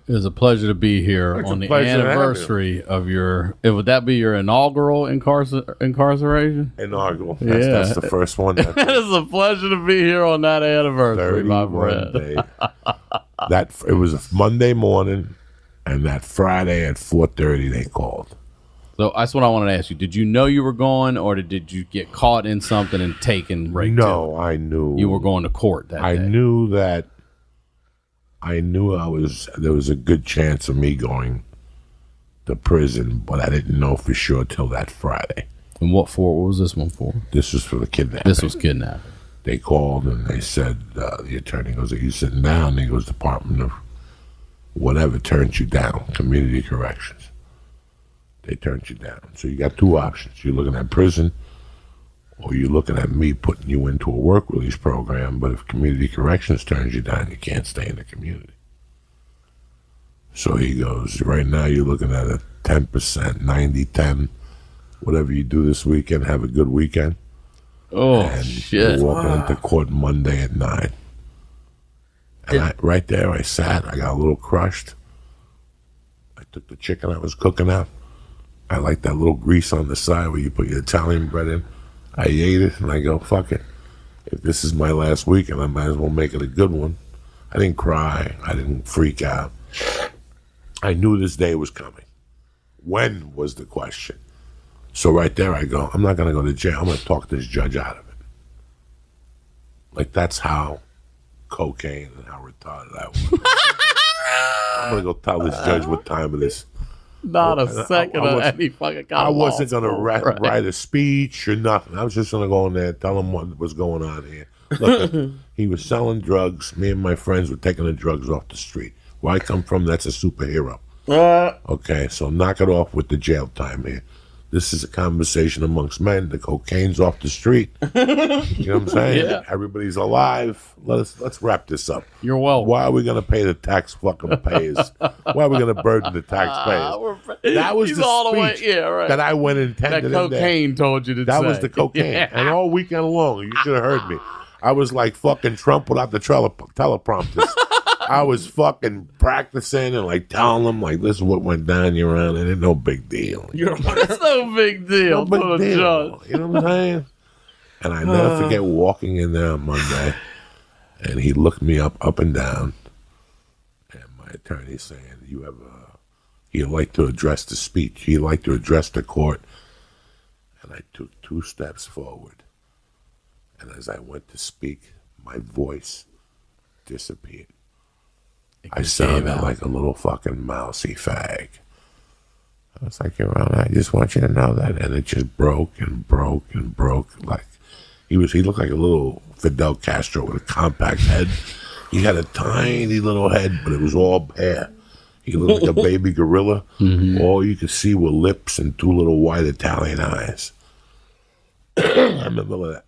It was a pleasure to be here It's on a the pleasure to have anniversary of your. Would that be your inaugural incarceration? Inaugural. Yeah. That's the first one. It is a pleasure to be here on that anniversary, my 31 friend. day. It was a Monday morning, and that Friday at 4:30 they called. So that's what I wanted to ask you. Did you know you were going, or did you get caught in something and taken right No, to it? I knew You were going to court that day. I knew there was a good chance of me going to prison, but I didn't know for sure till that Friday. And what was this one for? This was for the kidnapping. This was kidnapping. They called and they said, the attorney goes, "Are you sitting down?" And he goes, "Department of whatever turns you down, community corrections." They turned you down. So you got two options. You're looking at prison, or you're looking at me putting you into a work release program, but if community corrections turns you down, you can't stay in the community. So he goes, right now you're looking at a 10%, 90-10, whatever you do this weekend, have a good weekend. Oh, and shit. You're walking into court Monday at 9. And right there, I sat, I got a little crushed. I took the chicken I was cooking up. I like that little grease on the side where you put your Italian bread in. I ate it, and I go, fuck it. If this is my last weekend, I might as well make it a good one. I didn't cry. I didn't freak out. I knew this day was coming. When was the question? So right there I go, I'm not going to go to jail. I'm going to talk this judge out of it. Like, that's how cocaine and how retarded I was. I'm going to go tell this judge what time it is. Not a second of any fucking kind I of wasn't going to right. write a speech or nothing. I was just going to go in there and tell him what was going on here. Look, he was selling drugs. Me and my friends were taking the drugs off the street. Where I come from, that's a superhero. Okay, so knock it off with the jail time here. This is a conversation amongst men. The cocaine's off the street. You know what I'm saying? Yeah. Everybody's alive. Let's wrap this up. You're welcome. Why are we going to pay the tax fucking payers? Why are we going to burden the taxpayers? That was He's the all the way, speech yeah, right. that I went and That intended. cocaine told you to That say. was the cocaine. Yeah. And all weekend long, you should have heard me. I was like fucking Trump without the teleprompters. I was fucking practicing and like telling them like this is what went down your round and it's no big deal. It's no big deal. No big deal. You know what I'm saying? And I never forget walking in there on Monday and he looked me up and down and my attorney saying, he'd like to address the speech. He'd like to address the court. And I took 2 steps forward. And as I went to speak, my voice disappeared. I sounded like a little fucking mousy fag. I was like, I just want you to know that. And it just broke and broke and broke. Like, he looked like a little Fidel Castro with a compact head. He had a tiny little head, but it was all hair. He looked like a baby gorilla. Mm-hmm. All you could see were lips and 2 little white Italian eyes. I remember that.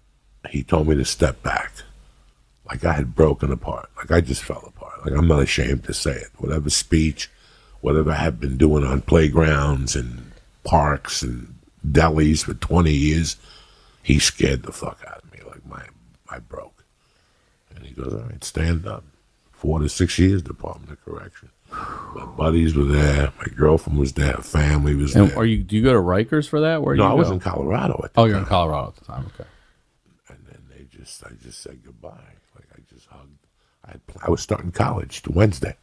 He told me to step back. Like I had broken apart. Like I just fell apart. Like I'm not ashamed to say it. Whatever speech, whatever I had been doing on playgrounds and parks and delis for 20 years, he scared the fuck out of me. Like I broke. And he goes, all right, stand up. 4 to 6 years, Department of Correction. My buddies were there. My girlfriend was there. Family was there. Do you go to Rikers for that? No, I was in Colorado at the time. Oh, you're in Colorado at the time. Okay. And then I just said goodbye. Like I just hugged. I was starting college Wednesday.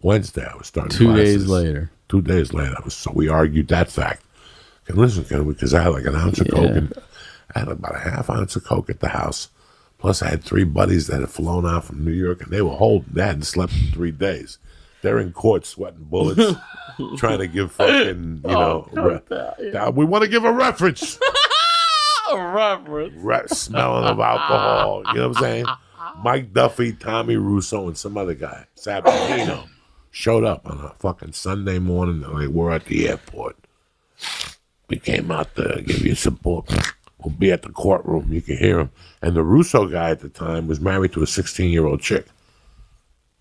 I was starting 2 classes. days later. 2 days later. So we argued that fact. And listen, because I had like an ounce of coke. And I had about a half ounce of coke at the house. Plus, I had 3 buddies that had flown out from New York, and they were holding. They hadn't slept in 3 days. They're in court sweating bullets, trying to give fucking, we want to give a reference. Smelling of alcohol. You know what I'm saying? Mike Duffy, Tommy Russo, and some other guy, Sabatino, showed up on a fucking Sunday morning. They were at the airport. We came out to give you support. We'll be at the courtroom. You can hear him. And the Russo guy at the time was married to a 16-year-old chick.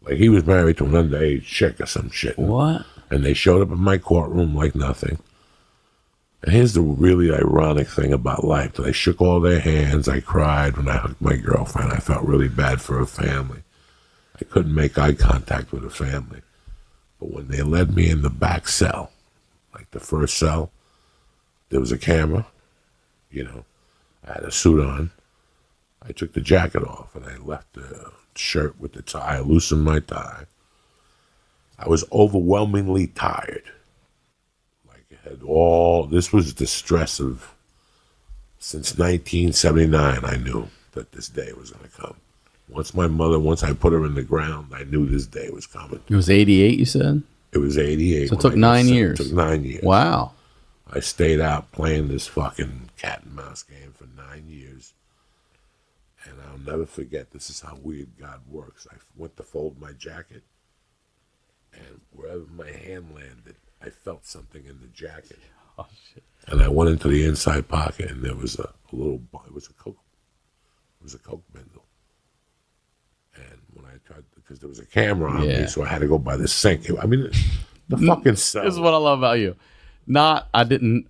Like, he was married to an underage chick or some shit. What? And they showed up in my courtroom like nothing. And here's the really ironic thing about life. That I shook all their hands. I cried when I hugged my girlfriend. I felt really bad for her family. I couldn't make eye contact with her family. But when they led me in the back cell, like the first cell, there was a camera, you know. I had a suit on. I took the jacket off and I left the shirt with the tie. I loosened my tie. I was overwhelmingly tired. Like it had this was the stress of, since 1979, I knew that this day was going to come. Once I put her in the ground, I knew this day was coming. It was 88, you said? It was 88. So it took 9 years. It took 9 years. Wow. I stayed out playing this fucking cat and mouse game for 9 years. And I'll never forget, this is how weird God works. I went to fold my jacket, and wherever my hand landed, I felt something in the jacket. Oh, shit. And I went into the inside pocket, and there was a little, it was a Coke bundle. And when I tried, because there was a camera on me, so I had to go by the sink. I mean, the fucking cell. This is what I love about you. I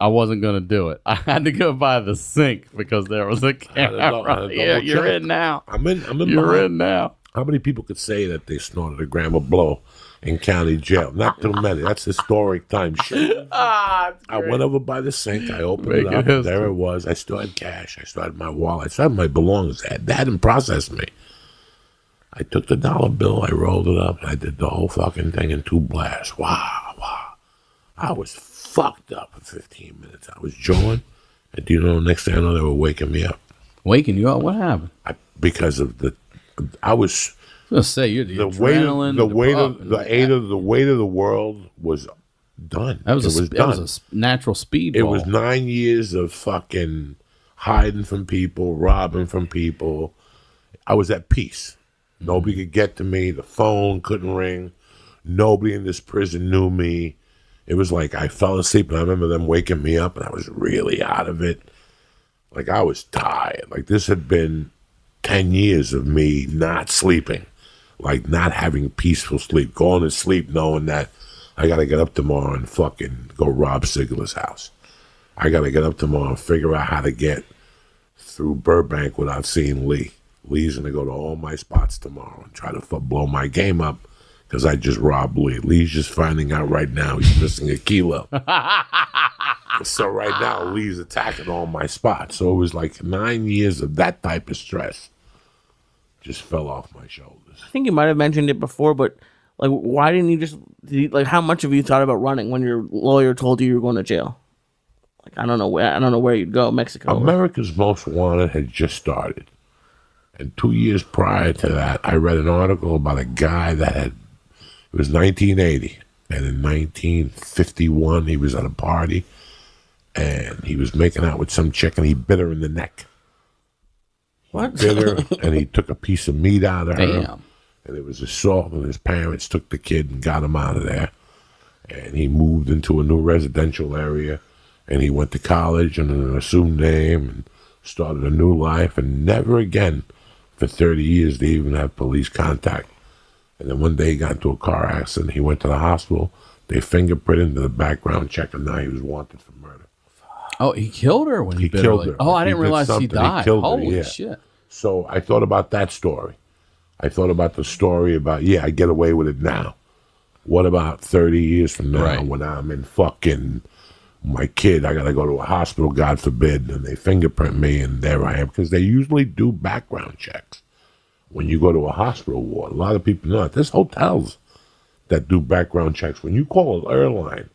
wasn't going to do it. I had to go by the sink because there was a camera. Yeah, you're in now. I'm in. You're in now. How many people could say that they snorted a gram of blow in county jail? Not too many. That's historic time shit. I went over by the sink. I opened it up. There it was. I still had cash. I still had my wallet. I still had my belongings. They hadn't processed me. I took the dollar bill. I rolled it up. And I did the whole fucking thing in 2 blasts. Wow. I was fucked up for 15 minutes. I was jawing. And do you know, next thing I know, they were waking me up. Waking you up? What happened? Because of I was going to say, you're the adrenaline, the weight of the world was done. It was a natural speed. It was 9 years of fucking hiding from people, robbing from people. I was at peace. Nobody could get to me. The phone couldn't ring. Nobody in this prison knew me. It was like I fell asleep, and I remember them waking me up, and I was really out of it. Like I was tired. Like this had been 10 years of me not sleeping, like not having peaceful sleep, going to sleep knowing that I got to get up tomorrow and fucking go rob Sigler's house. I got to get up tomorrow and figure out how to get through Burbank without seeing Lee. Lee's going to go to all my spots tomorrow and try to blow my game up because I just robbed Lee. Lee's just finding out right now he's missing a kilo. So right now, Lee's attacking all my spots. So it was like 9 years of that type of stress just fell off my shoulders. I think you might have mentioned it before, but like, why didn't you how much of you thought about running when your lawyer told you were going to jail? Like, I don't know where you'd go, Mexico. America's Most Wanted had just started. And 2 years prior to that, I read an article about a guy it was 1980. And in 1951, he was at a party. And he was making out with some chick, and he bit her in the neck. What? Bit her, and he took a piece of meat out of her. Damn. And it was assault, and his parents took the kid and got him out of there. And he moved into a new residential area, and he went to college under an assumed name and started a new life, and never again for 30 years did he even have police contact. And then one day he got into a car accident. He went to the hospital. They fingerprinted into the background check, and now he was wanted for murder. Oh, he killed her when he bit killed her. her. Oh, I He didn't did realize she something. died. He killed her, Holy yeah. shit. So I thought about that story. I thought about the story about, I get away with it now. What about 30 years from now when I'm in fucking my kid, I got to go to a hospital, God forbid, and they fingerprint me, and there I am. Because they usually do background checks when you go to a hospital ward. A lot of people know it. There's hotels that do background checks. When you call an airline,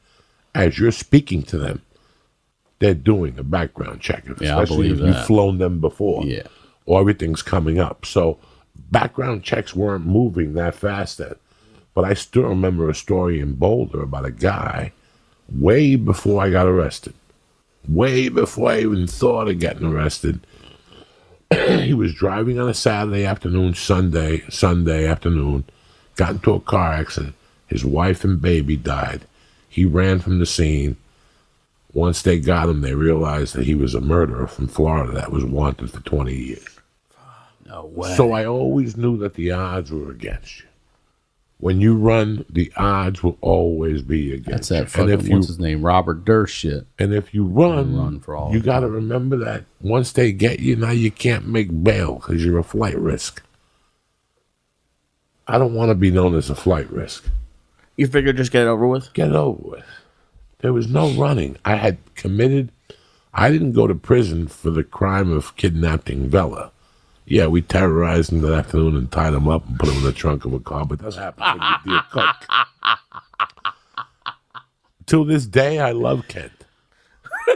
as you're speaking to them, they're doing a background check. Especially if you've flown them before. Yeah. Or everything's coming up. So background checks weren't moving that fast then. But I still remember a story in Boulder about a guy way before I got arrested. Way before I even thought of getting arrested. He was driving on a Saturday afternoon, Sunday afternoon, got into a car accident. His wife and baby died. He ran from the scene. Once they got him, they realized that he was a murderer from Florida that was wanted for 20 years. No way. So I always knew that the odds were against you. When you run, the odds will always be against you. That's that fucking, what's his name, Robert Durst shit. And if you run for all you got to remember that once they get you, now you can't make bail because you're a flight risk. I don't want to be known as a flight risk. You figured just get it over with? Get it over with. There was no running. I didn't go to prison for the crime of kidnapping Bella. Yeah, we terrorized him that afternoon and tied him up and put him in the trunk of a car, but that happens when you be a cook. Till this day, I love Kent.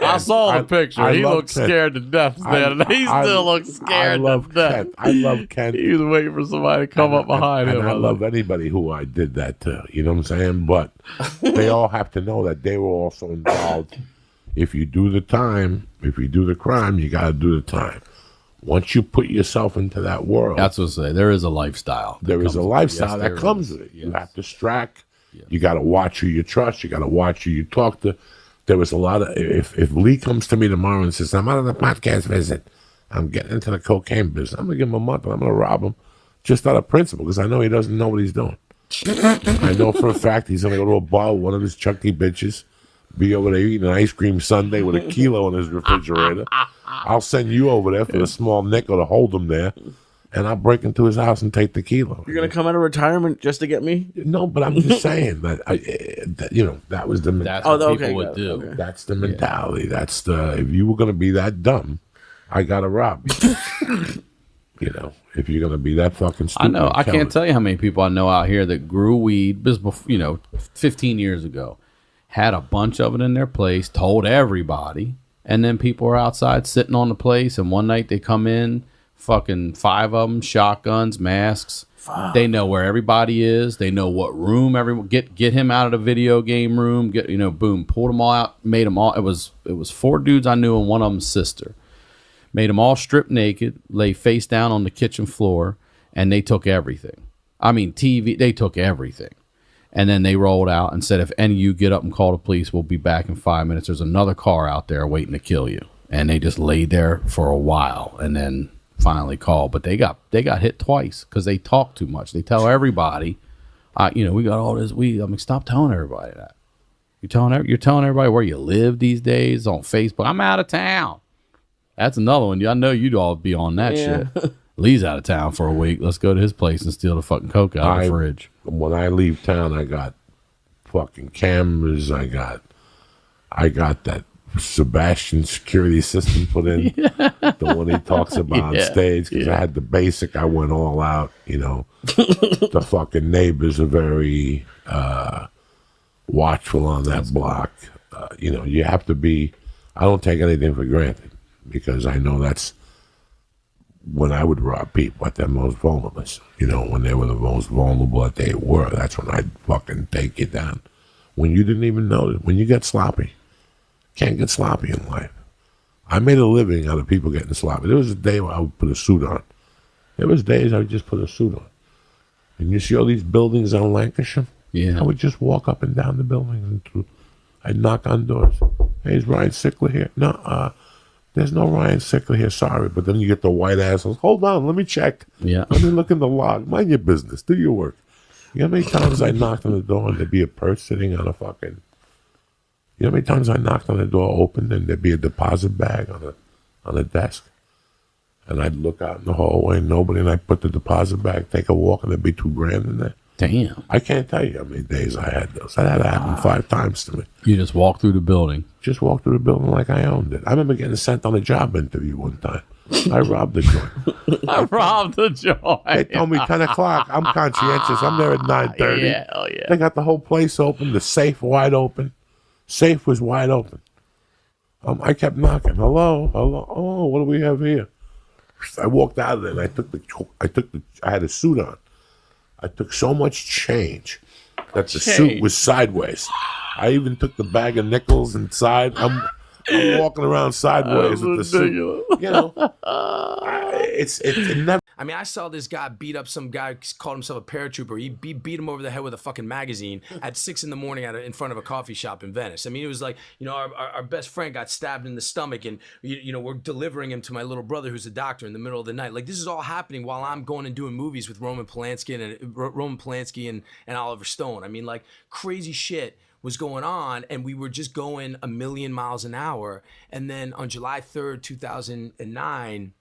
I saw the picture. He looked scared to death then. He still looks scared to death. I love Kent. He was waiting for somebody to come up behind him. And I love anybody who I did that to. You know what I'm saying? But they all have to know that they were also involved. If you do the time, if you do the crime, you got to do the time. Once you put yourself into that world. That's what I say. There is a lifestyle. There is a lifestyle that comes with it. Yes. You have to strack. Yes. You got to watch who you trust. You got to watch who you talk to. There was a lot of, if Lee comes to me tomorrow and says, I'm out of the podcast visit, I'm getting into the cocaine business, I'm going to give him a month and I'm going to rob him just out of principle because I know he doesn't know what he's doing. I know for a fact he's going to go to a bar with one of his chunky bitches, be over there eating an ice cream sundae with a kilo in his refrigerator. I'll send you over there for a small nickel to hold him there, and I'll break into his house and take the kilo. You're going to come out of retirement just to get me? No, but I'm just saying that, that was the mentality. That's what people would do. Okay. That's the mentality. That's if you were going to be that dumb, I got to rob you. If you're going to be that fucking stupid. I know. I can't tell you how many people I know out here that grew weed, 15 years ago, had a bunch of it in their place, told everybody, and then people are outside sitting on the place, and one night they come in, fucking 5 of them, shotguns, masks. Fuck. They know where everybody is. They know what room everyone get him out of the video game room. Boom, pulled them all out, made them all. It was 4 dudes I knew and one of them's sister. Made them all strip naked, lay face down on the kitchen floor, and they took everything. I mean, TV. They took everything. And then they rolled out and said, if any of you get up and call the police, we'll be back in 5 minutes. There's another car out there waiting to kill you. And they just laid there for a while and then finally called. But they got hit twice because they talk too much. They tell everybody, we got all this weed. I mean, stop telling everybody that. You're telling everybody where you live these days on Facebook. I'm out of town. That's another one. I know you'd all be on that shit. Lee's out of town for a week. Let's go to his place and steal the fucking coke out of the fridge. When I leave town, I got fucking cameras. I got that Sebastian security system put in, the one he talks about on stage. Because I had the basic. I went all out. The fucking neighbors are very watchful on that block. You have to be. I don't take anything for granted because I know that's when I would rob people at their most vulnerable. When they were the most vulnerable that they were, that's when I'd fucking take you down. When you didn't even know it, when you get sloppy. Can't get sloppy in life. I made a living out of people getting sloppy. There was a day where I would put a suit on. There was days I would just put a suit on. And you see all these buildings on Lancashire? Yeah. I would just walk up and down the buildings. And I'd knock on doors. Hey, is Ryan Sickler here? No, there's no Ryan Sickler here, sorry. But then you get the white assholes. Hold on, let me check. Yeah. Let me look in the log. Mind your business. Do your work. You know how many times I knocked on the door and there'd be a purse sitting on a fucking... You know how many times I knocked on the door open and there'd be a deposit bag on a desk? And I'd look out in the hallway and nobody, and I'd put the deposit bag, take a walk, and there'd be $2,000 in there. Damn. I can't tell you how many days I had those. That had to happen 5 times to me. You just walk through the building. Just walk through the building like I owned it. I remember getting sent on a job interview one time. I robbed the joint. I robbed the joint. They told me 10 o'clock. I'm conscientious. I'm there at 9:30. Yeah, hell yeah. They got the whole place open, the safe wide open. Safe was wide open. I kept knocking. Hello. Oh, what do we have here? I walked out of there and I had a suit on. I took so much change that the suit was sideways. I even took the bag of nickels inside. I'm walking around sideways with the suit. It never. I mean, I saw this guy beat up some guy, called himself a paratrooper. He beat him over the head with a fucking magazine at 6 a.m. in front of a coffee shop in Venice. I mean, it was like, our best friend got stabbed in the stomach, and we're delivering him to my little brother who's a doctor in the middle of the night. Like, this is all happening while I'm going and doing movies with Roman Polanski and Oliver Stone. I mean, like, crazy shit was going on, and we were just going a million miles an hour. And then on July 3rd, 2009,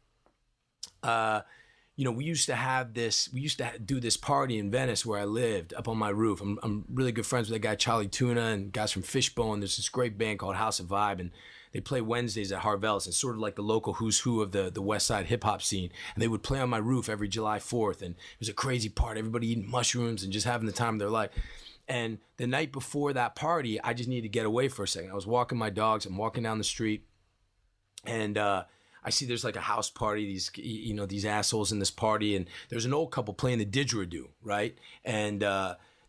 we used to do this party in Venice where I lived up on my roof. I'm really good friends with that guy, Charlie Tuna, and guys from Fishbone. There's this great band called House of Vibe, and they play Wednesdays at Harvell's. It's sort of like the local who's who of the West Side hip hop scene. And they would play on my roof every July 4th. And it was a crazy party. Everybody eating mushrooms and just having the time of their life. And the night before that party, I just needed to get away for a second. I was walking my dogs. I'm walking down the street, and I see there's like a house party. These assholes in this party, and there's an old couple playing the didgeridoo, right? And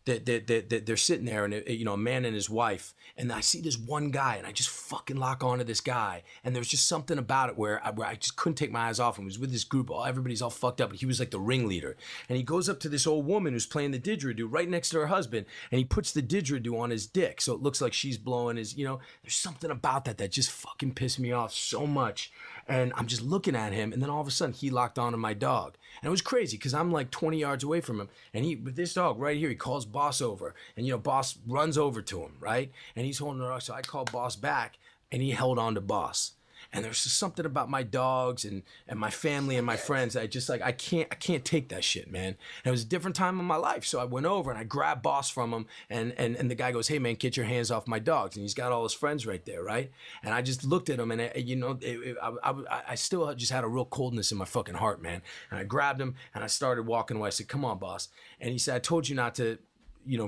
they're sitting there, and a man and his wife, and I see this one guy, and I just fucking lock onto this guy, and there's just something about it where I just couldn't take my eyes off him. He was with this group, everybody's all fucked up, and he was like the ringleader, and he goes up to this old woman who's playing the didgeridoo right next to her husband, and he puts the didgeridoo on his dick, so it looks like she's blowing his, there's something about that just fucking pissed me off so much, and I'm just looking at him, and then all of a sudden he locked onto my dog, and it was crazy because I'm like 20 yards away from him, and with this dog right here, he calls Boss over, and Boss runs over to him, right? And he's holding her up, so I call Boss back, and he held on to Boss. And there's just something about my dogs and my family and my friends that I just like, I can't take that shit, man. And it was a different time in my life. So I went over and I grabbed Boss from him, and the guy goes, "Hey man, get your hands off my dogs." And he's got all his friends right there, right? And I just looked at him, and I still just had a real coldness in my fucking heart, man. And I grabbed him and I started walking away. I said, "Come on, Boss." And he said, "I told you not to,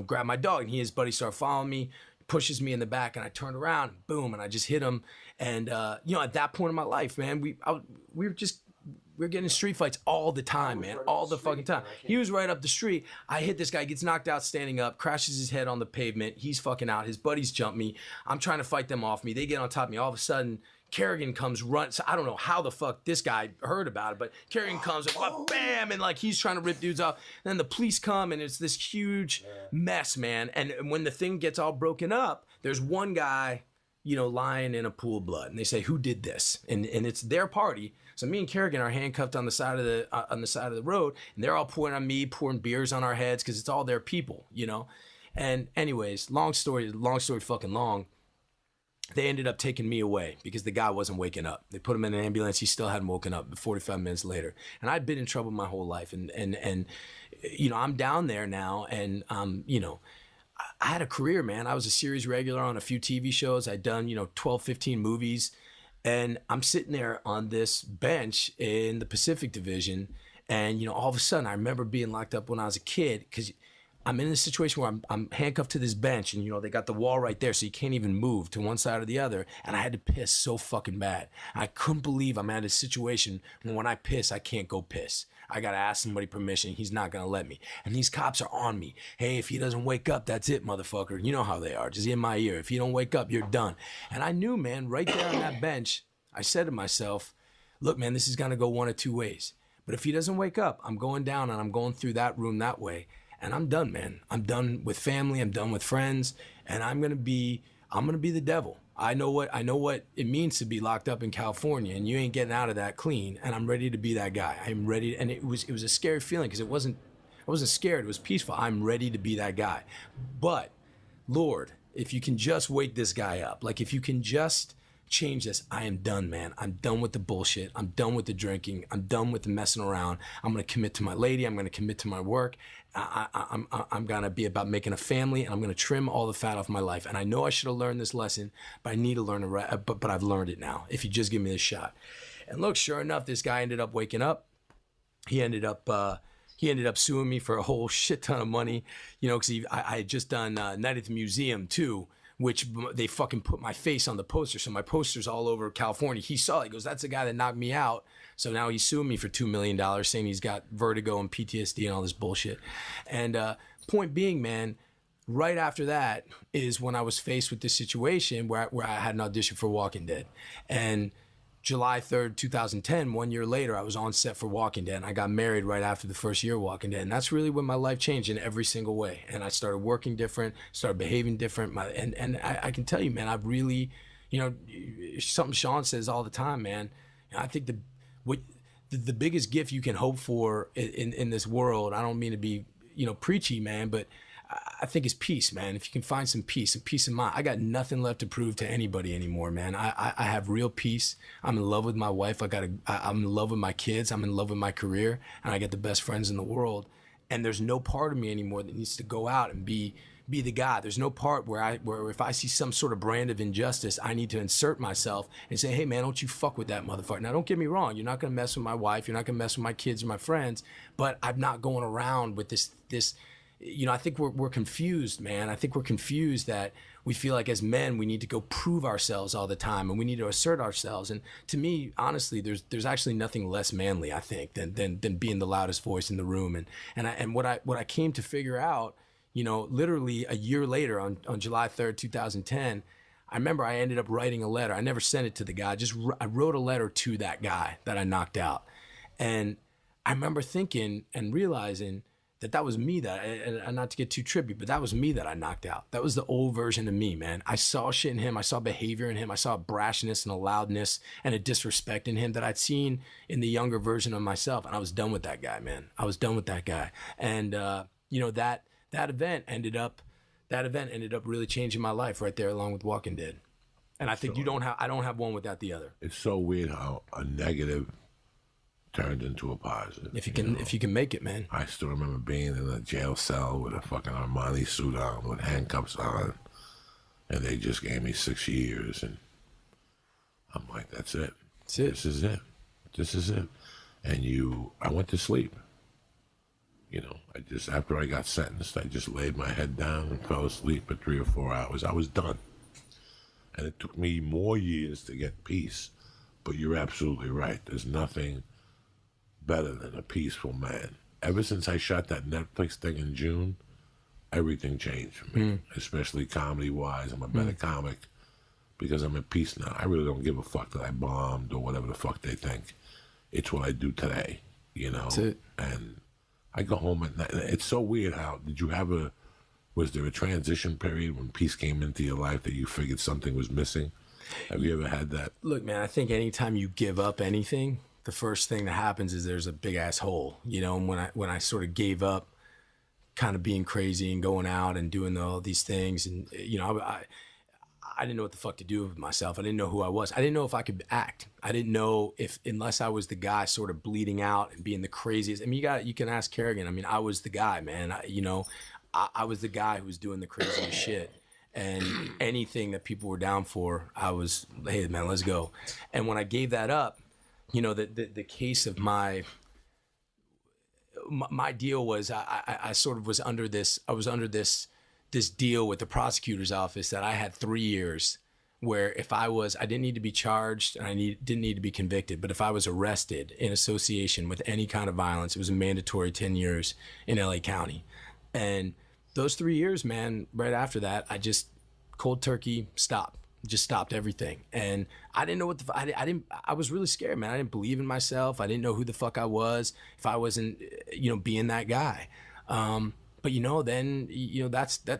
grab my dog." And his buddy started following me, pushes me in the back, and I turned around, boom, and I just hit him. And at that point in my life, man, we were getting in street fights all the time, man, all the fucking time. He was right up the street. I hit this guy, gets knocked out standing up, crashes his head on the pavement. He's fucking out. His buddies jump me. I'm trying to fight them off me. They get on top of me. All of a sudden, Kerrigan comes run. So I don't know how the fuck this guy heard about it, but Kerrigan comes and bam, and like he's trying to rip dudes off. And then the police come, and it's this huge mess, man. And when the thing gets all broken up, there's one guy, lying in a pool of blood, and they say, "Who did this?" And it's their party. So me and Kerrigan are handcuffed on the side of the road, and they're all pouring on me, pouring beers on our heads because it's all their people, And anyways, long story fucking long. They ended up taking me away because the guy wasn't waking up. They put him in an ambulance. He still hadn't woken up 45 minutes later. And I'd been in trouble my whole life. And I'm down there now. And, I had a career, man. I was a series regular on a few TV shows. I'd done, 12, 15 movies. And I'm sitting there on this bench in the Pacific Division. And, all of a sudden, I remember being locked up when I was a kid because I'm in a situation where I'm handcuffed to this bench, and they got the wall right there, so you can't even move to one side or the other. And I had to piss so fucking bad. I couldn't believe I'm at a situation when I piss, I can't go piss. I gotta ask somebody permission. He's not gonna let me. And these cops are on me. "Hey, if he doesn't wake up, that's it, motherfucker." You know how they are, just in my ear. "If you don't wake up, you're done." And I knew, man, right there on that bench, I said to myself, "Look, man, this is gonna go one of two ways. But if he doesn't wake up, I'm going down and I'm going through that room that way. And I'm done, man. I'm done with family. I'm done with friends, and I'm gonna be the devil. I know what it means to be locked up in California, and you ain't getting out of that clean. And I'm ready to be that guy. I'm ready." And it was a scary feeling because I wasn't scared. It was peaceful. I'm ready to be that guy. But Lord, if you can just wake this guy up, like if you can just change this, I am done, man. I'm done with the bullshit. I'm done with the drinking. I'm done with the messing around. I'm going to commit to my lady. I'm going to commit to my work. I'm going to be about making a family, and I'm going to trim all the fat off my life. And I know I should have learned this lesson, but I need to learn it, but I've learned it now. If you just give me this shot. And look, sure enough, this guy ended up waking up. He ended up suing me for a whole shit ton of money, because I had just done Night at the Museum too, which they fucking put my face on the poster. So my poster's all over California. He saw it. He goes, "That's the guy that knocked me out." So now he's suing me for $2 million, saying he's got vertigo and PTSD and all this bullshit. And point being, man, right after that is when I was faced with this situation where I had an audition for Walking Dead. And July 3rd, 2010, 1 year later, I was on set for Walking Dead, and I got married right after the first year of Walking Dead. And that's really when my life changed in every single way. And I started working different, started behaving different. And I can tell you, man, I've really, something Sean says all the time, man. I think the biggest gift you can hope for in this world, I don't mean to be, preachy, man, but I think is peace, man. If you can find some peace of mind. I got nothing left to prove to anybody anymore, man. I have real peace. I'm in love with my wife. I'm in love with my kids. I'm in love with my career, and I get the best friends in the world. And there's no part of me anymore that needs to go out and be the guy. There's no part where if I see some sort of brand of injustice, I need to insert myself and say, hey man, don't you fuck with that motherfucker. Now don't get me wrong, you're not gonna mess with my wife, you're not gonna mess with my kids or my friends, but I'm not going around with this, I think we're confused, man. I think we're confused that we feel like as men we need to go prove ourselves all the time and we need to assert ourselves. And to me, honestly, there's actually nothing less manly, I think, than being the loudest voice in the room. And what I came to figure out, literally a year later on July 3rd, 2010, I remember I ended up writing a letter. I never sent it to the guy. I wrote a letter to that guy that I knocked out. And I remember thinking and realizing that was me and not to get too trippy, but that was me that I knocked out. That was the old version of me, man. I saw shit in him. I saw behavior in him. I saw a brashness and a loudness and a disrespect in him that I'd seen in the younger version of myself. And I was done with that guy, man. I was done with that guy. And, that event ended up really changing my life right there along with Walking Dead. And I think I don't have one without the other. It's so weird how a negative turned into a positive. If you can make it, man. I still remember being in a jail cell with a fucking Armani suit on, with handcuffs on, and they just gave me 6 years, and I'm like, that's it. That's it. This is it. And I went to sleep. After I got sentenced, I just laid my head down and fell asleep for 3 or 4 hours. I was done. And it took me more years to get peace. But you're absolutely right. There's nothing better than a peaceful man. Ever since I shot that Netflix thing in June, everything changed for me, especially comedy-wise. I'm a better comic because I'm at peace now. I really don't give a fuck that I bombed or whatever the fuck they think. It's what I do today, That's it. And I go home at night. It's so weird how, was there a transition period when peace came into your life that you figured something was missing? Have you ever had that? Look, man, I think anytime you give up anything, the first thing that happens is there's a big ass hole, and when I sort of gave up kind of being crazy and going out and doing all these things, and I didn't know what the fuck to do with myself. I didn't know who I was. I didn't know if I could act. I didn't know unless I was the guy sort of bleeding out and being the craziest. I mean, you can ask Kerrigan. I mean, I was the guy, man. I was the guy who was doing the craziest shit. And anything that people were down for, I was, hey man, let's go. And when I gave that up, the case of my deal was I sort of was under this deal with the prosecutor's office that I had 3 years where if I didn't need to be charged and didn't need to be convicted, but if I was arrested in association with any kind of violence, it was a mandatory 10 years in LA County. And those 3 years, man, right after that, I just cold turkey stopped everything. And I didn't know I was really scared, man. I didn't believe in myself. I didn't know who the fuck I was if I wasn't, being that guy. But then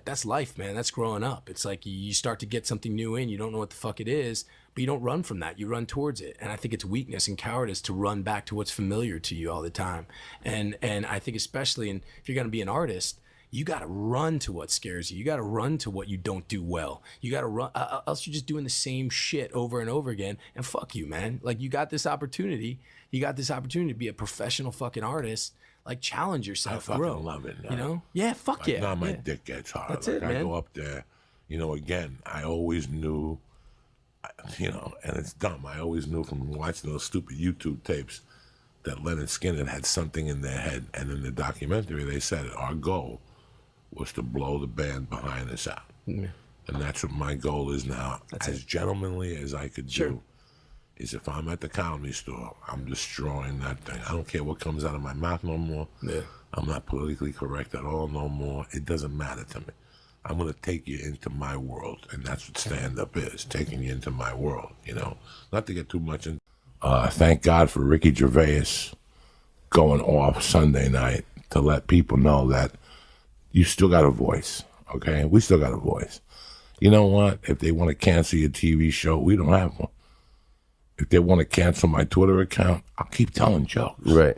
that's life, man. That's growing up. It's like you start to get something new in, you don't know what the fuck it is, but you don't run from that. You run towards it. And I think it's weakness and cowardice to run back to what's familiar to you all the time. And I think especially if you're gonna be an artist, you got to run to what scares you. You got to run to what you don't do well. You got to run, else you're just doing the same shit over and over again. And fuck you, man. Like you got this opportunity. You got this opportunity to be a professional fucking artist. Like challenge yourself, I fucking grow. love it. Now. Yeah, fuck yeah. Now my dick gets hard. That's it, man. I go up there, again, I always knew, and it's dumb. I always knew from watching those stupid YouTube tapes that Leonard Skinner had something in their head. And in the documentary, they said our goal was to blow the band behind us out. And that's what my goal is now. As gentlemanly as I could do, is if I'm at the comedy store, I'm destroying that thing. I don't care what comes out of my mouth no more. Yeah. I'm not politically correct at all no more. It doesn't matter to me. I'm going to take you into my world. And that's what stand-up is, taking you into my world, Not to get too much in. Thank God for Ricky Gervais going off Sunday night to let people know that you still got a voice, okay? We still got a voice. You know what? If they want to cancel your TV show, we don't have one. If they want to cancel my Twitter account, I'll keep telling jokes. Right.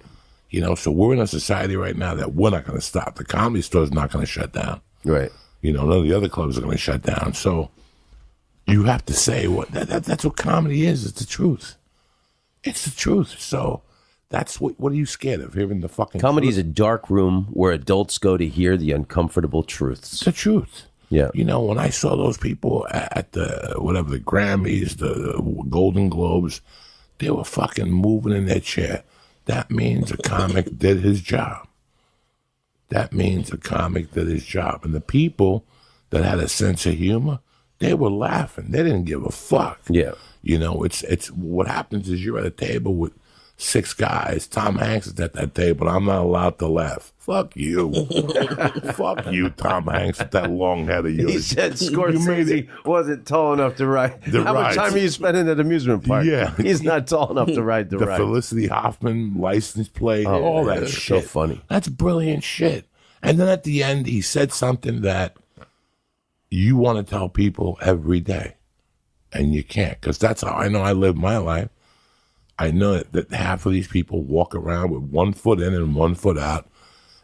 So we're in a society right now that we're not going to stop. The Comedy Store is not going to shut down. Right. You know, none of the other clubs are going to shut down. So you have to say that's what comedy is. It's the truth. It's the truth. So that's what are you scared of? Hearing the fucking Comedy truth? is a dark room where adults go to hear the uncomfortable truths. It's the truth. Yeah. You know, when I saw those people at the Grammys, the Golden Globes, they were fucking moving in their chair. That means a comic did his job. That means a comic did his job. And the people that had a sense of humor, they were laughing. They didn't give a fuck. Yeah. You know, it's what happens is you're at a table with 6 guys. Tom Hanks is at that table. I'm not allowed to laugh. Fuck you. Fuck you, Tom Hanks, with that long head of yours. He said You made Scorsese it. wasn't tall enough to ride. The How much rides. time are you spending at amusement park? Yeah. He's not tall enough to ride the ride. Felicity Hoffman license plate, all that that's shit. so funny. That's brilliant shit. And then at the end, he said something that you want to tell people every day, and you can't, because that's how I know I live my life. I know that half of these people walk around with 1 foot in and 1 foot out,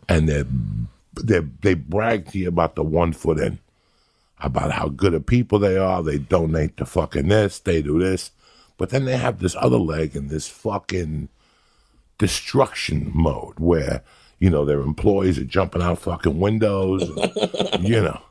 and they brag to you about the 1 foot in, about how good of people they are. They donate to fucking this, they do this, but then they have this other leg in this fucking destruction mode where, you know, their employees are jumping out fucking windows, and, you know,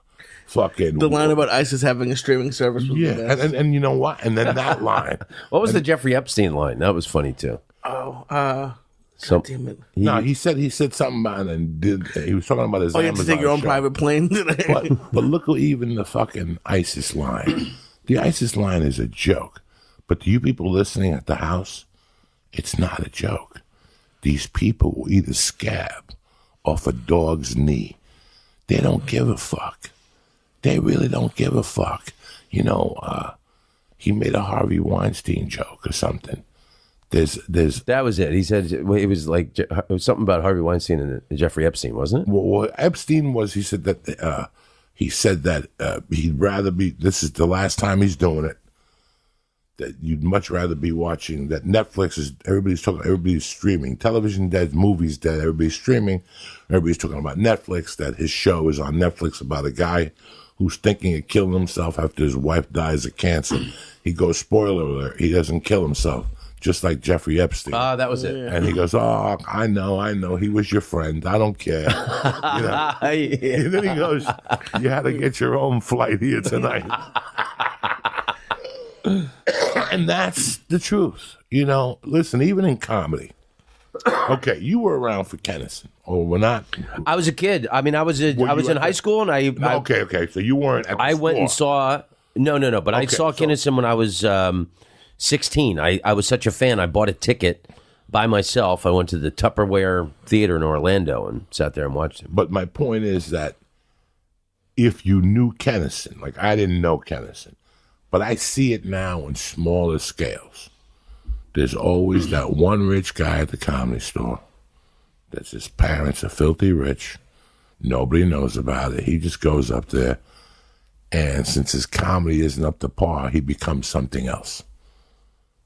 fucking The line about ISIS having a streaming service was the yeah, best. and you know what? And then that line. What was the Jeffrey Epstein line? That was funny too. God damn it. No, he said something about it and he was talking about his Oh, you have to Amazon take your own show. private plane? But look at even the fucking ISIS line. The ISIS line is a joke. But to you people listening at the house, it's not a joke. These people will eat a scab off a dog's knee. They don't give a fuck. They really don't give a fuck. You know, he made a Harvey Weinstein joke or something. There's That was it. He said it was like it was something about Harvey Weinstein and Jeffrey Epstein, wasn't it? well, Epstein was. He said that he'd rather be. This is the last time he's doing it. That you'd much rather be watching. That Netflix is. Everybody's streaming. Television dead. Movies dead. Everybody's streaming. Everybody's talking about Netflix. That his show is on Netflix about a guy who's thinking of killing himself after his wife dies of cancer. He goes, spoiler alert, he doesn't kill himself, just like Jeffrey Epstein. That was it. And he goes, oh, I know, he was your friend. I don't care. You know? And then he goes, you had to get your own flight here tonight. And that's the truth. You know, listen, even in comedy. Okay, you were around for Kennison, or we're not. I was a kid. I mean, I was in high school, and I Okay. So you weren't at the I went and floor. saw no, but I Okay, saw so- Kennison when I was 16. I was such a fan. I bought a ticket by myself. I went to the Tupperware Theater in Orlando and sat there and watched him. But my point is that if you knew Kennison, like I didn't know Kennison, but I see it now on smaller scales. There's always that one rich guy at the comedy store that's his parents are filthy rich. Nobody knows about it. He just goes up there, and since his comedy isn't up to par, he becomes something else.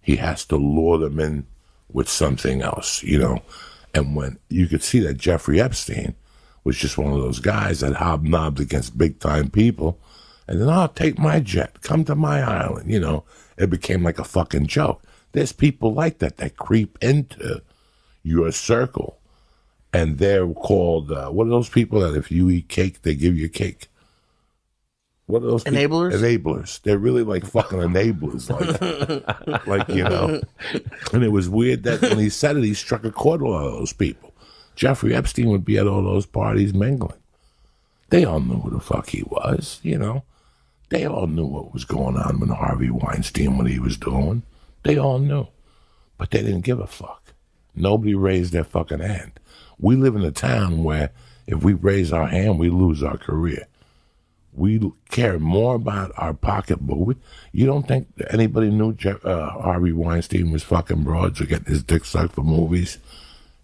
He has to lure them in with something else, you know. And when you could see that Jeffrey Epstein was just one of those guys that hobnobbed against big-time people, and then, oh, take my jet, come to my island, you know. It became like a fucking joke. There's people like that creep into your circle, and they're called, what are those people that if you eat cake, they give you cake? What are those people? Enablers? Enablers. They're really like fucking enablers, like you know. And it was weird that when he said it, he struck a chord with all those people. Jeffrey Epstein would be at all those parties mingling. They all knew who the fuck he was, you know. They all knew what was going on with Harvey Weinstein, what he was doing. They all knew. But they didn't give a fuck. Nobody raised their fucking hand. We live in a town where if we raise our hand, we lose our career. We care more about our pocketbook. You don't think anybody knew Harvey Weinstein was fucking broads or getting his dick sucked for movies?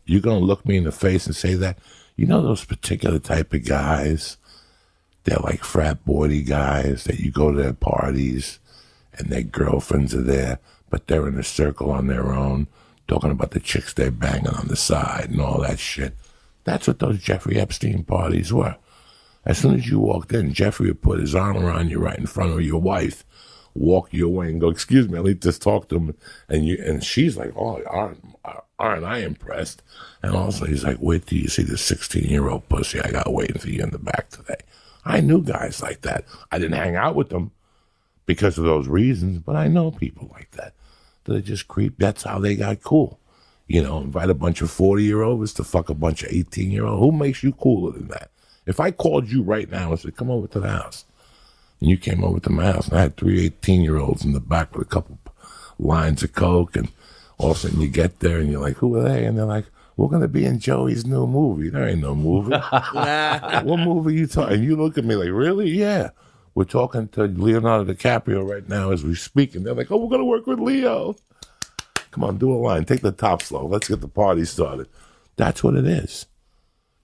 You're going to look me in the face and say that? You know those particular type of guys? They're like frat boy guys that you go to their parties and their girlfriends are there, but they're in a circle on their own, talking about the chicks they're banging on the side and all that shit. That's what those Jeffrey Epstein parties were. As soon as you walked in, Jeffrey would put his arm around you right in front of your wife, walk you away and go, excuse me, I need to talk to him. And she's like, oh, aren't I impressed? And also he's like, wait till you see the 16-year-old pussy I got waiting for you in the back today. I knew guys like that. I didn't hang out with them because of those reasons, but I know people like that. That just creep. That's how they got cool. You know, invite a bunch of 40-year-olds to fuck a bunch of 18-year-olds. Who makes you cooler than that? If I called you right now and said, come over to the house, and you came over to my house, and I had 3 18-year-olds in the back with a couple lines of coke, and all of a sudden you get there, and you're like, who are they? And they're like, we're going to be in Joey's new movie. There ain't no movie. What movie you talking? And you look at me like, really? Yeah. We're talking to Leonardo DiCaprio right now as we speak, and they're like, oh, we're going to work with Leo. Come on, do a line. Take the top slow. Let's get the party started. That's what it is.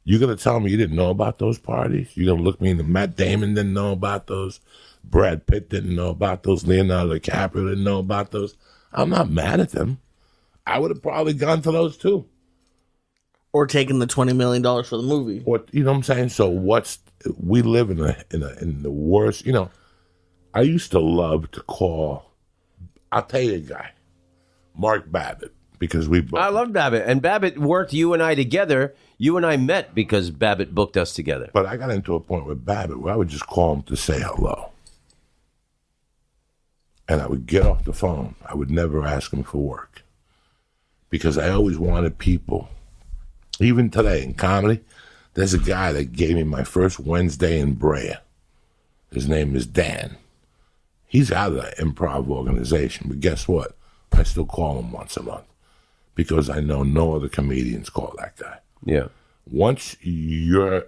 You're going to tell me you didn't know about those parties? You're going to look me in the Matt Damon didn't know about those? Brad Pitt didn't know about those? Leonardo DiCaprio didn't know about those? I'm not mad at them. I would have probably gone to those too. Or taking the $20 million for the movie. Or, you know what I'm saying? So we live in the worst, you know. I used to love to call, I'll tell you a guy, Mark Babbitt, because we both. I love Babbitt. And Babbitt worked you and I together. You and I met because Babbitt booked us together. But I got into a point with Babbitt where I would just call him to say hello. And I would get off the phone. I would never ask him for work. Because I always wanted people, even today in comedy, there's a guy that gave me my first Wednesday in Brea. His name is Dan. He's out of the improv organization, but guess what? I still call him once a month because I know no other comedians call that guy. Yeah. Once you're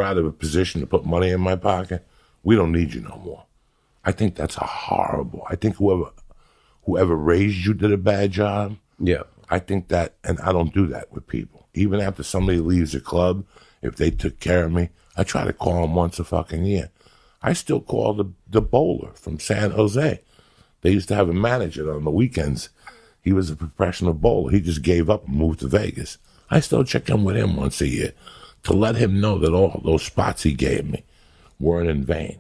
out of a position to put money in my pocket, we don't need you no more. I think that's horrible. I think whoever raised you did a bad job. Yeah. I think that, and I don't do that with people. Even after somebody leaves a club, if they took care of me, I try to call them once a fucking year. I still call the bowler from San Jose. They used to have a manager on the weekends. He was a professional bowler. He just gave up and moved to Vegas. I still check in with him once a year to let him know that all those spots he gave me weren't in vain.